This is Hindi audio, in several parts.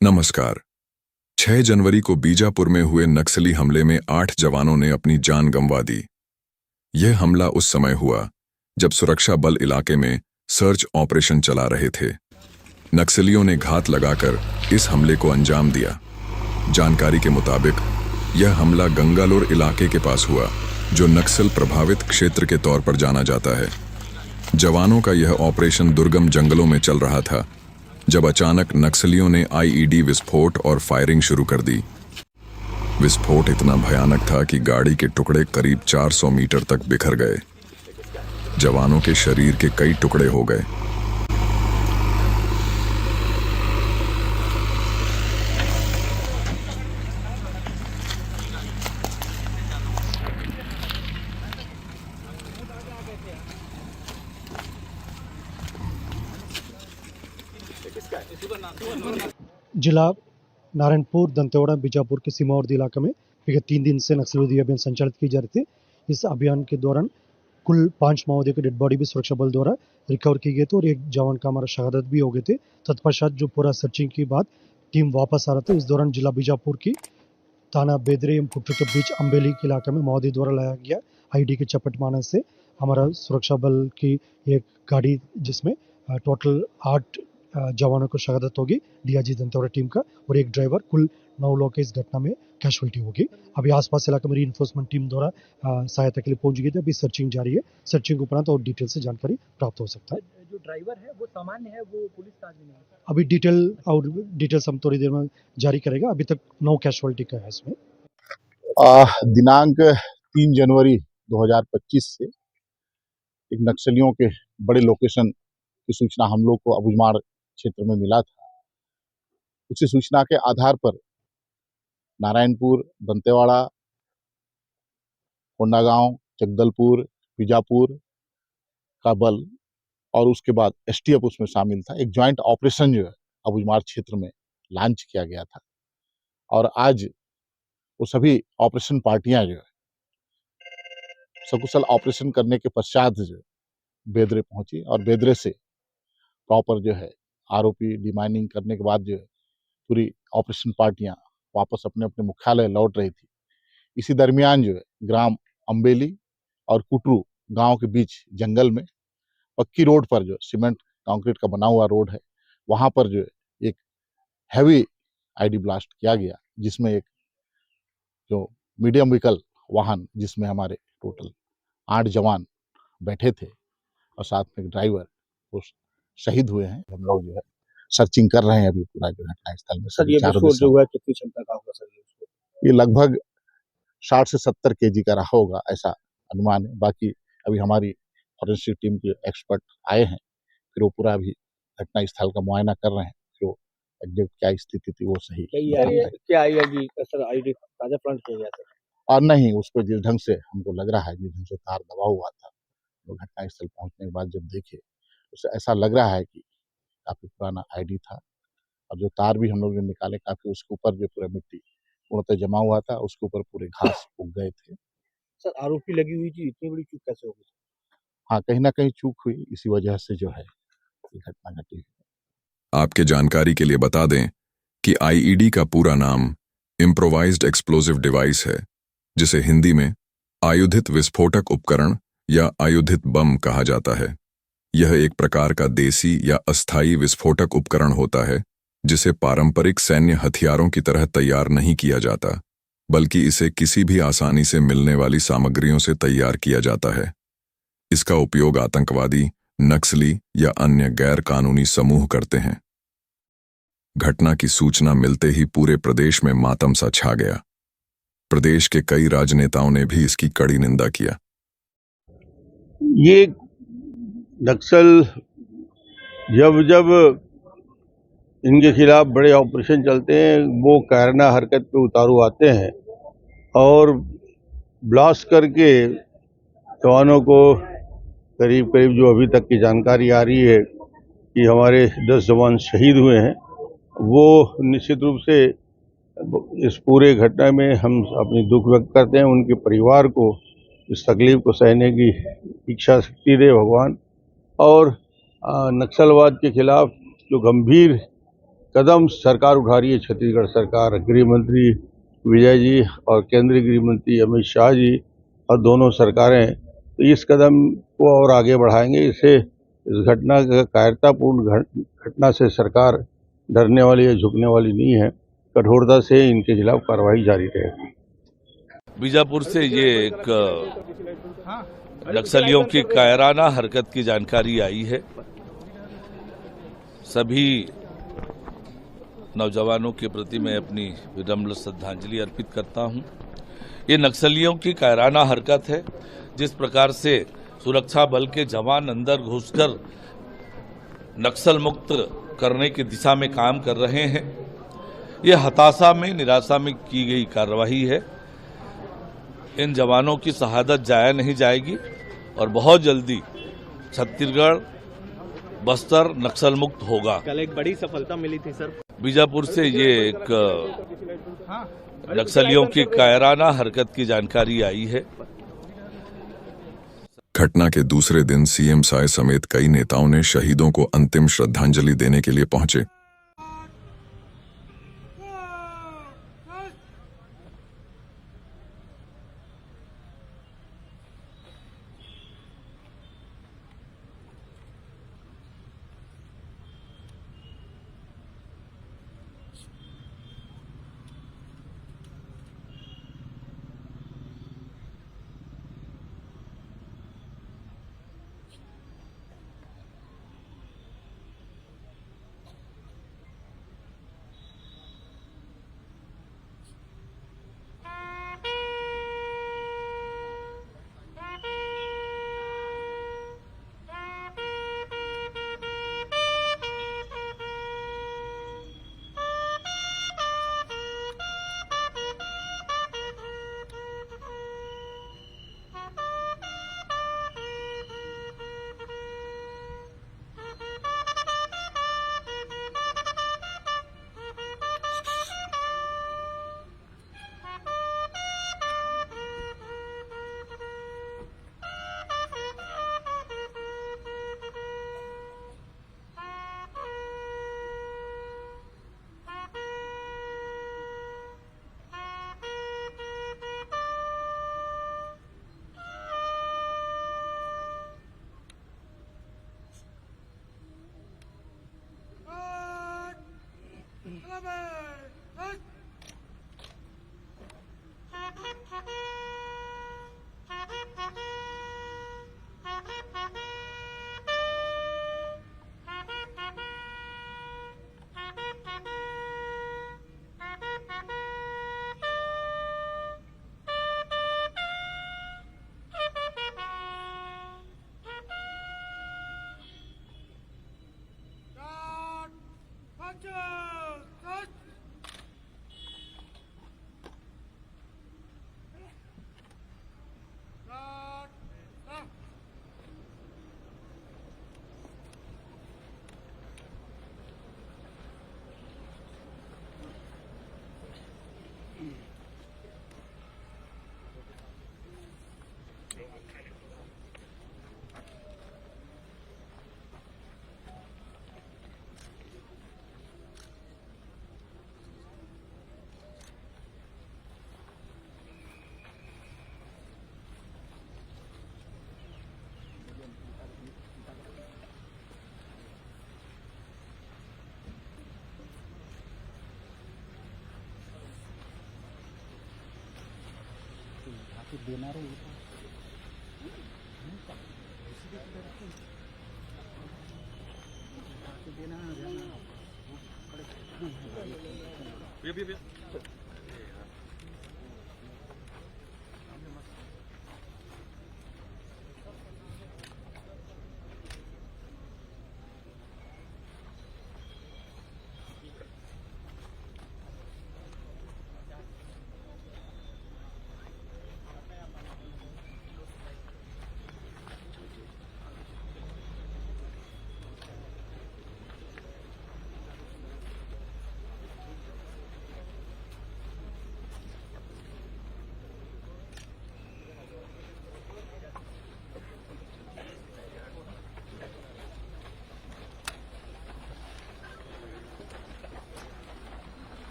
नमस्कार। 6 जनवरी को बीजापुर में हुए नक्सली हमले में 8 जवानों ने अपनी जान गंवा दी। यह हमला उस समय हुआ जब सुरक्षा बल इलाके में सर्च ऑपरेशन चला रहे थे। नक्सलियों ने घात लगाकर इस हमले को अंजाम दिया। जानकारी के मुताबिक यह हमला गंगालोर इलाके के पास हुआ, जो नक्सल प्रभावित क्षेत्र के तौर पर जाना जाता है। जवानों का यह ऑपरेशन दुर्गम जंगलों में चल रहा था जब अचानक नक्सलियों ने आईईडी विस्फोट और फायरिंग शुरू कर दी। विस्फोट इतना भयानक था कि गाड़ी के टुकड़े करीब 400 मीटर तक बिखर गए। जवानों के शरीर के कई टुकड़े हो गए। जिला नारायणपुर, दंतेवाड़ा, बीजापुर के सीमावर्ती इलाके में विगत 3 दिन से नक्सलविरोधी अभियान संचालित की जा रही थी। इस अभियान के दौरान कुल 5 माओवादियों की डेड बॉडी भी सुरक्षा बल द्वारा रिकवर की गई थी और एक जवान का हमारा शहादत भी हो गए थे। तत्पश्चात जो पूरा सर्चिंग के बाद टीम वापस आ रहा था, इस दौरान जिला बीजापुर की थाना बेदरे एवं कुट्टू के बीच अम्बेली के इलाके में माओवादी द्वारा लाया गया आईडी के चपेट मारने से हमारा सुरक्षा बल की एक गाड़ी, जिसमें टोटल 8 जवानों को शहादत होगी, डीआईजी दंतेवाड़ा टीम का, और एक ड्राइवर। कुल 9 लोग के इस घटना में कैजुअल्टी होगी। अभी आसपास इलाके में रीइंफोर्समेंट टीम द्वारा सहायता के लिए पहुंच गई थी। अभी सर्चिंग जारी है। सर्चिंग उपरांत और डिटेल से जानकारी प्राप्त हो सकता है। जो ड्राइवर है वो सामान्य है, वो पुलिस का आदमी नहीं है। अभी डिटेल्स हम थोड़ी देर में जारी करेगा। अभी तक 9 कैजुअल्टी का है इसमें। दिनांक 3 जनवरी 2025 से एक नक्सलियों के बड़े लोकेशन की सूचना हम लोग को अबुझमाड़ क्षेत्र में मिला था। उसी सूचना के आधार पर नारायणपुर, दंतेवाड़ा, कोंडागांव, जगदलपुर, बीजापुर का बल और उसके बाद एसटीएफ उसमें शामिल था। एक ज्वाइंट ऑपरेशन जो है अबुझमाड़ क्षेत्र में लॉन्च किया गया था और आज वो सभी ऑपरेशन पार्टियां जो है सकुशल ऑपरेशन करने के पश्चात जो बेदरे पहुंची और बेदरे से प्रॉपर जो है आरोपी डिमाइनिंग करने के बाद जो है पूरी ऑपरेशन पार्टियां वापस अपने अपने मुख्यालय लौट रही थी। इसी दरमियान जो है ग्राम अम्बेली और कुटरू गांव के बीच जंगल में पक्की रोड पर जो सीमेंट कंक्रीट का बना हुआ रोड है, वहां पर जो है एक हैवी आईडी ब्लास्ट किया गया, जिसमें एक जो मीडियम व्हीकल वाहन, जिसमें हमारे टोटल 8 जवान बैठे थे और साथ में एक ड्राइवर, वो शहीद हुए हैं। हम लोग जो है सर्चिंग कर रहे हैं अभी पूरा जो घटनास्थल में। सर, ये विस्फोट जो हुआ कितनी क्षमता का होगा सर? ये लगभग 60 से 70 केजी का रहा होगा, ऐसा अनुमान है। बाकी अभी हमारी फॉरेंसिक टीम के एक्सपर्ट आए हैं, फिर वो पूरा अभी घटना स्थल का मुआयना कर रहे हैं, फिर वो एग्जैक्ट क्या स्थिति थी वो सही क्या आईडी सर, आईडी ताजा प्लांट किया गया था और नहीं। उस पर जिस ढंग से हमको लग रहा है, जिस ढंग से तार दबा हुआ था, तो घटना स्थल पहुंचने के बाद जब देखे उससे ऐसा लग रहा है कि काफी पुराना आईडी था और जो तार भी हम लोग ने निकाले, काफी उसके ऊपर जो पूरा मिट्टी पूर्णतः जमा हुआ था, उसके ऊपर पूरे घास उग गए थे। सर, आरोपी लगी हुई थी, इतनी बड़ी चूक कैसे हो गई? हाँ, कहीं ना कहीं चूक हुई, इसी वजह से जो है ये घटना घटी। आपके जानकारी के लिए बता दें कि आईईडी का पूरा नाम इम्प्रोवाइज्ड एक्सप्लोजिव डिवाइस है, जिसे हिंदी में आयुधित विस्फोटक उपकरण या आयुधित बम कहा जाता है। यह एक प्रकार का देसी या अस्थायी विस्फोटक उपकरण होता है, जिसे पारंपरिक सैन्य हथियारों की तरह तैयार नहीं किया जाता, बल्कि इसे किसी भी आसानी से मिलने वाली सामग्रियों से तैयार किया जाता है। इसका उपयोग आतंकवादी, नक्सली या अन्य गैर कानूनी समूह करते हैं। घटना की सूचना मिलते ही पूरे प्रदेश में मातम सा छा गया। प्रदेश के कई राजनेताओं ने भी इसकी कड़ी निंदा किया। ये नक्सल जब इनके खिलाफ बड़े ऑपरेशन चलते हैं, वो कायराना हरकत पे उतारू आते हैं और ब्लास्ट करके जवानों को करीब जो अभी तक की जानकारी आ रही है कि हमारे 10 जवान शहीद हुए हैं। वो निश्चित रूप से इस पूरे घटना में हम अपनी दुख व्यक्त करते हैं। उनके परिवार को इस तकलीफ को सहने की इच्छा शक्ति दे भगवान, और नक्सलवाद के खिलाफ जो गंभीर कदम सरकार उठा रही है, छत्तीसगढ़ सरकार, गृह मंत्री विजय जी और केंद्रीय गृह मंत्री अमित शाह जी और दोनों सरकारें, तो इस कदम को और आगे बढ़ाएंगे। इससे इस घटना कायरतापूर्ण घटना से सरकार डरने वाली या झुकने वाली नहीं है। कठोरता से इनके खिलाफ कार्रवाई जारी रहेगी। बीजापुर से ये एक नक्सलियों की कायराना हरकत की जानकारी आई है। सभी नौजवानों के प्रति मैं अपनी विनम्र श्रद्धांजलि अर्पित करता हूं। ये नक्सलियों की कायराना हरकत है। जिस प्रकार से सुरक्षा बल के जवान अंदर घुसकर नक्सल मुक्त करने की दिशा में काम कर रहे हैं, ये हताशा में, निराशा में की गई कार्रवाई है। इन जवानों की शहादत जाया नहीं जाएगी और बहुत जल्दी छत्तीसगढ़ बस्तर नक्सल मुक्त होगा। कल एक बड़ी सफलता मिली थी सर। बीजापुर से ये एक नक्सलियों की कायराना हरकत की जानकारी आई है। घटना के दूसरे दिन सीएम साय समेत कई नेताओं ने शहीदों को अंतिम श्रद्धांजलि देने के लिए पहुंचे।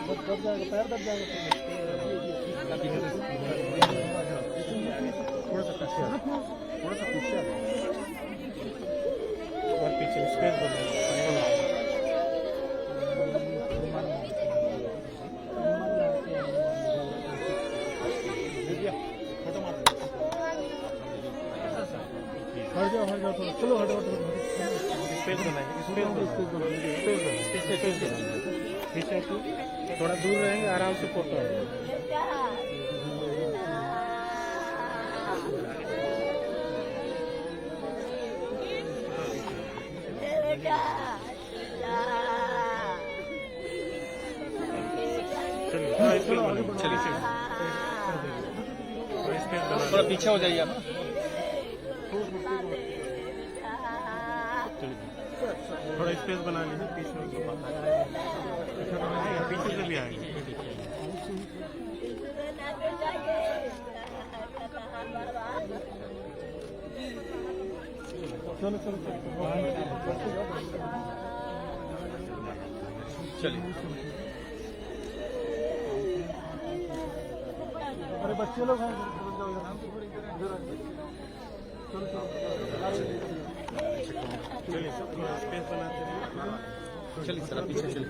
और पीछे स्पेस हट जाओ थोड़ा, चलो हटो स्पेस बनाएंगे, पीछे थोड़ा दूर रहेंगे, आराम से फोटो थोड़ा पीछे हो जाइए आप, थोड़ा स्पेस बना लीजिए, पीछे से भी आएंगे। चलो चलिए। अरे बच्चे लोग हैं, चलिए स्पेस बनाते हैं, चलिए सर पीछे चलिए,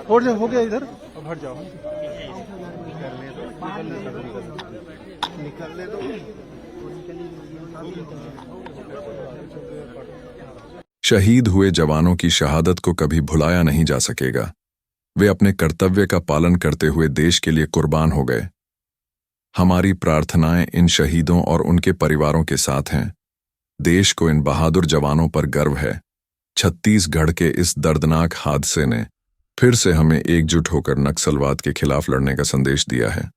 हो जाओ, हो गया इधर, अब हट जाओ, निकलने दो। शहीद हुए जवानों की शहादत को कभी भुलाया नहीं जा सकेगा। वे अपने कर्तव्य का पालन करते हुए देश के लिए कुर्बान हो गए। हमारी प्रार्थनाएं इन शहीदों और उनके परिवारों के साथ हैं। देश को इन बहादुर जवानों पर गर्व है। छत्तीसगढ़ के इस दर्दनाक हादसे ने फिर से हमें एकजुट होकर नक्सलवाद के खिलाफ लड़ने का संदेश दिया है।